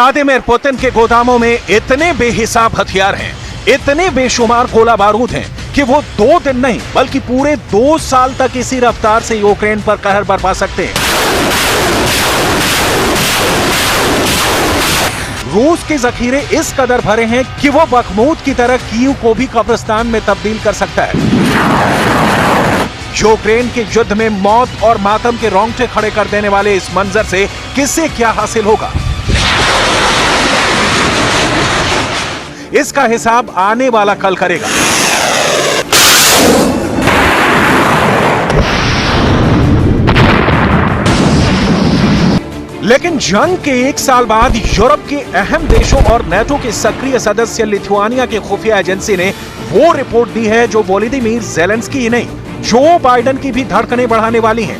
Vladimir Putin के गोदामों में इतने बेहिसाब हथियार हैं, इतने बेशुमार गोला बारूद हैं कि वो 2 दिन नहीं बल्कि पूरे 2 साल तक इसी रफ्तार से यूक्रेन पर कहर बरपा सकते हैं। रूस के जखीरे इस कदर भरे हैं कि वो बखमूत की तरह कीव को भी कब्रिस्तान में तब्दील कर सकता है। यूक्रेन के युद्ध में मौत और मातम के रोंगटे खड़े कर देने वाले इस मंजर से किसे क्या हासिल होगा, इसका हिसाब आने वाला कल करेगा। लेकिन जंग के 1 साल बाद यूरोप के अहम देशों और नेटो के सक्रिय सदस्य लिथुआनिया के खुफिया एजेंसी ने वो रिपोर्ट दी है जो वोलोदिमीर ज़ेलेंस्की ही नहीं, जो बाइडेन की भी धड़कनें बढ़ाने वाली हैं।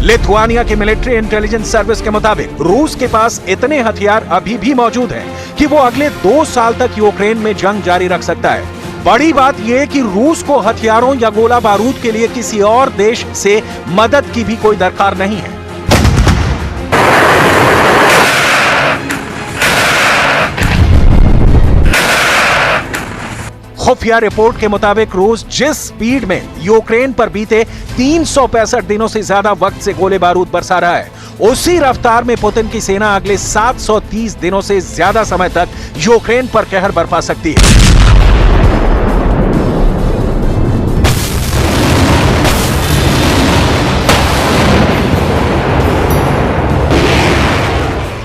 लिथुआनिया की मिलिट्री इंटेलिजेंस सर्विस के मुताबिक रूस के पास इतने हथियार अभी भी मौजूद हैं कि वो अगले 2 साल तक यूक्रेन में जंग जारी रख सकता है। बड़ी बात यह कि रूस को हथियारों या गोला बारूद के लिए किसी और देश से मदद की भी कोई दरकार नहीं है। खुफिया रिपोर्ट के मुताबिक रूस जिस स्पीड में यूक्रेन पर बीते 365 दिनों से ज्यादा वक्त से गोले बारूद बरसा रहा है, उसी रफ्तार में पुतिन की सेना अगले 730 दिनों से ज्यादा समय तक यूक्रेन पर कहर बरपा सकती है।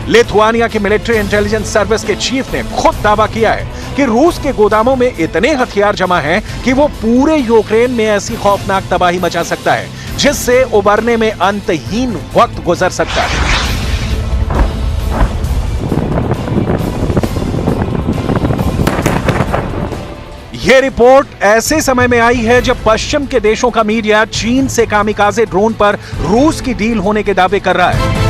लिथुआनिया की मिलिट्री इंटेलिजेंस सर्विस के चीफ ने खुद दावा किया है कि रूस के गोदामों में इतने हथियार जमा हैं कि वो पूरे यूक्रेन में ऐसी खौफनाक तबाही मचा सकता है जिससे उबरने में अंतहीन वक्त गुजर सकता है। यह रिपोर्ट ऐसे समय में आई है जब पश्चिम के देशों का मीडिया चीन से कामिकाज़े ड्रोन पर रूस की डील होने के दावे कर रहा है।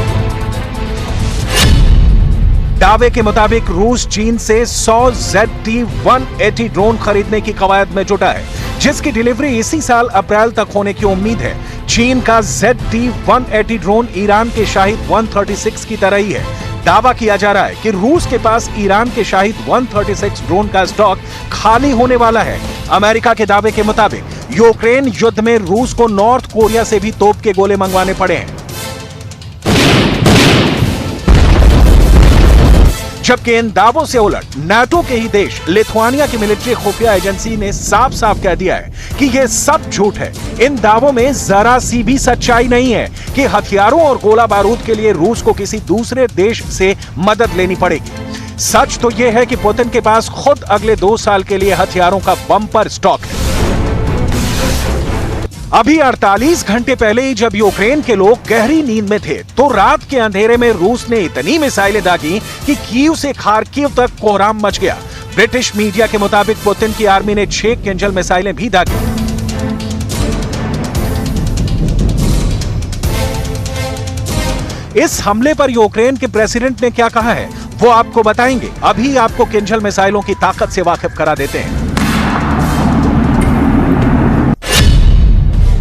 दावे के मुताबिक रूस चीन से 100 ZT-180 ड्रोन खरीदने की कवायद में जुटा है, जिसकी डिलीवरी इसी साल अप्रैल तक होने की उम्मीद है। चीन का ZT-180 ड्रोन ईरान के शाहिद 136 की तरह ही है। दावा किया जा रहा है कि रूस के पास ईरान के शाहिद 136 ड्रोन का स्टॉक खाली होने वाला है। अमेरिका के दावे के मुताबिक यूक्रेन युद्ध में रूस को नॉर्थ कोरिया से भी तोप के गोले मंगवाने पड़े हैं। जबकि इन दावों से उलट नाटो के ही देश लिथुआनिया की मिलिट्री खुफिया एजेंसी ने साफ साफ कह दिया है कि यह सब झूठ है। इन दावों में जरा सी भी सच्चाई नहीं है कि हथियारों और गोला बारूद के लिए रूस को किसी दूसरे देश से मदद लेनी पड़ेगी। सच तो यह है कि पुतिन के पास खुद अगले 2 साल के लिए हथियारों का बम्पर स्टॉक है। अभी 48 घंटे पहले ही जब यूक्रेन के लोग गहरी नींद में थे तो रात के अंधेरे में रूस ने इतनी मिसाइलें दागी कि कीव से खार्किव तक कोहराम मच गया। ब्रिटिश मीडिया के मुताबिक पुतिन की आर्मी ने 6 किंजल मिसाइलें भी दागी। इस हमले पर यूक्रेन के प्रेसिडेंट ने क्या कहा है वो आपको बताएंगे। अभी आपको किंजल मिसाइलों की ताकत से वाकिफ करा देते हैं।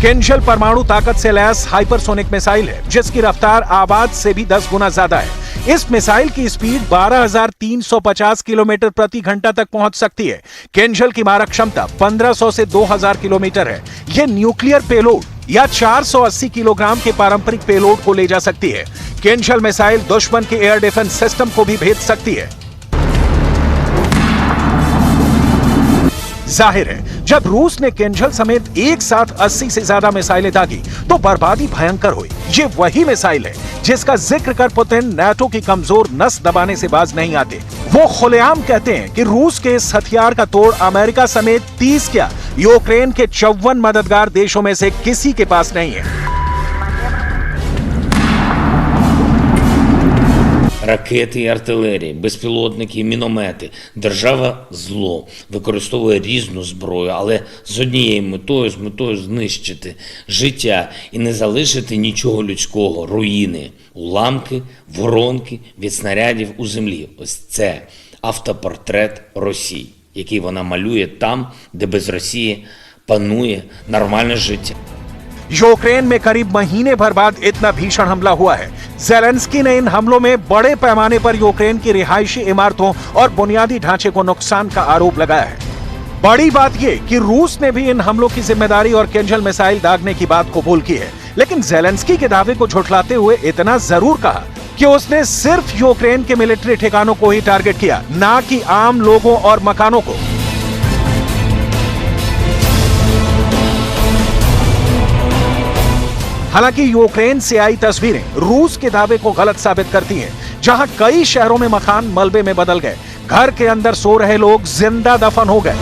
किंजल परमाणु ताकत से लैस हाइपरसोनिक मिसाइल है जिसकी रफ्तार आवाज से भी 10 गुना ज्यादा है। इस मिसाइल की स्पीड 12,350 किलोमीटर प्रति घंटा तक पहुंच सकती है। किंजल की मारक क्षमता 1500 से 2000 किलोमीटर है। यह न्यूक्लियर पेलोड या 480 किलोग्राम के पारंपरिक पेलोड को ले जा सकती है। किंजल मिसाइल दुश्मन के एयर डिफेंस सिस्टम को भी भेद सकती है। जाहिर है जब रूस ने किंजल समेत एक साथ 80 से ज्यादा मिसाइलें दागी तो बर्बादी भयंकर हुई। ये वही मिसाइल है जिसका जिक्र कर पुतिन नाटो की कमजोर नस दबाने से बाज नहीं आते। वो खुलेआम कहते हैं कि रूस के इस हथियार का तोड़ अमेरिका समेत 30 क्या यूक्रेन के 54 मददगार देशों में से किसी के पास नहीं है। Ракети і артилерії, безпілотники і міномети. Держава зло використовує різну зброю, але з однією метою, з метою знищити життя і не залишити нічого людського, руїни, уламки, воронки від снарядів у землі. Ось це автопортрет Росії, який вона малює там, де без Росії панує нормальне життя. यूक्रेन में करीब महीने भर बाद इतना भीषण हमला हुआ है। ज़ेलेंस्की ने इन हमलों में बड़े पैमाने पर यूक्रेन की रिहायशी इमारतों और बुनियादी ढांचे को नुकसान का आरोप लगाया है। बड़ी बात यह कि रूस ने भी इन हमलों की जिम्मेदारी और किंजल मिसाइल दागने की बात कबूल की है, लेकिन ज़ेलेंस्की के दावे को झुठलाते हुए इतना जरूर कहा कि उसने सिर्फ यूक्रेन के मिलिट्री ठिकानों को ही टारगेट किया, ना कि आम लोगों और मकानों को। हालांकि यूक्रेन से आई तस्वीरें रूस के दावे को गलत साबित करती हैं, जहां कई शहरों में मकान मलबे में बदल गए, घर के अंदर सो रहे लोग जिंदा दफन हो गए।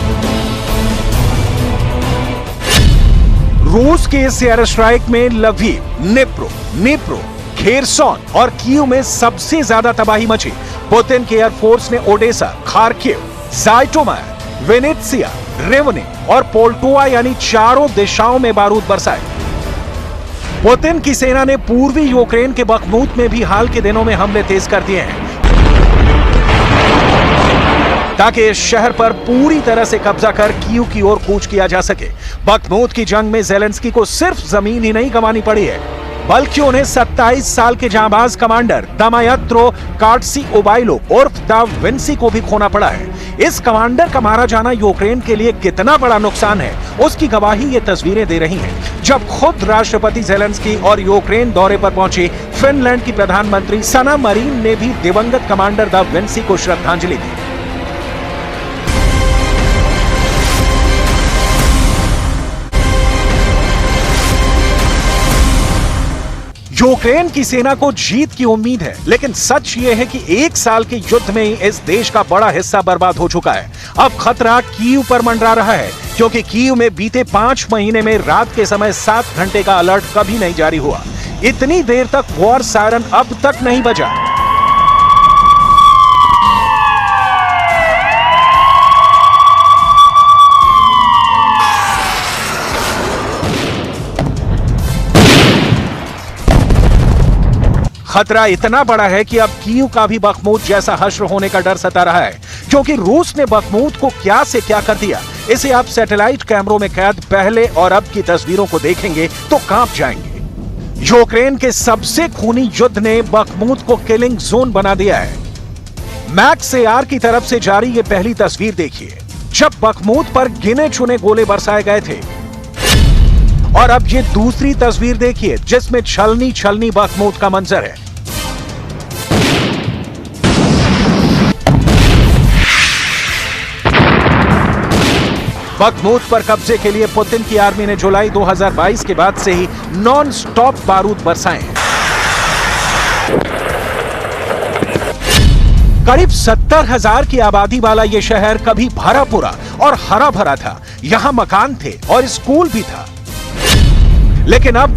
रूस के इस एयर स्ट्राइक में लवीव, निप्रो, खेरसोन और कीव में सबसे ज्यादा तबाही मची। पुतिन की एयरफोर्स ने ओडेसा, खार्किव, ज़ाइटोमायर, वेनेत्सिया, रेवने और पोल्टोवा यानी चारों दिशाओं में बारूद बरसाए। पुतिन की सेना ने पूर्वी यूक्रेन के बखमूत में भी हाल के दिनों में हमले तेज कर दिए हैं, ताकि इस शहर पर पूरी तरह से कब्जा कर कीव की ओर कूच किया जा सके। बखमूत की जंग में ज़ेलेंस्की को सिर्फ जमीन ही नहीं गंवानी पड़ी है, बल्कि उन्हें 27 साल के जांबाज कमांडर दमायत्रो कार्टसीओबाइलो उर्फ दा विंसी को भी खोना पड़ा है। इस कमांडर का मारा जाना यूक्रेन के लिए कितना बड़ा नुकसान है, उसकी गवाही ये तस्वीरें दे रही हैं, जब खुद राष्ट्रपति ज़ेलेंस्की और यूक्रेन दौरे पर पहुंचे फिनलैंड की प्रधानमंत्री सना मरीन ने भी दिवंगत कमांडर दा विंसी को श्रद्धांजलि दी। यूक्रेन की सेना को जीत की उम्मीद है, लेकिन सच ये है कि एक साल के युद्ध में ही इस देश का बड़ा हिस्सा बर्बाद हो चुका है। अब खतरा कीव पर मंडरा रहा है, क्योंकि कीव में बीते 5 महीने में रात के समय 7 घंटे का अलर्ट कभी नहीं जारी हुआ। इतनी देर तक वॉर सायरन अब तक नहीं बजा। खतरा इतना बड़ा है कि अब कीव का भी बखमूत जैसा हश्र होने का डर सता रहा है, क्योंकि रूस ने बखमूत को क्या से क्या कर दिया। इसे आप सैटेलाइट कैमरों में कैद पहले और अब की तस्वीरों को देखेंगे तो कांप जाएंगे। यूक्रेन के सबसे खूनी युद्ध ने बखमूत को किलिंग जोन बना दिया है। मैक्स एआर की तरफ से जारी ये पहली तस्वीर देखिए, जब बखमूत पर गिने चुने गोले बरसाए गए थे। और अब ये दूसरी तस्वीर देखिए, जिसमें छलनी छलनी बखमूत का मंजर है। बखमूत पर कब्जे के लिए पुतिन की आर्मी ने जुलाई 2022 के बाद से ही नॉन स्टॉप बारूद बरसाए हैं। करीब 70,000 की आबादी वाला यह शहर कभी भरा पूरा और हरा भरा था। यहां मकान थे और स्कूल भी था, लेकिन अब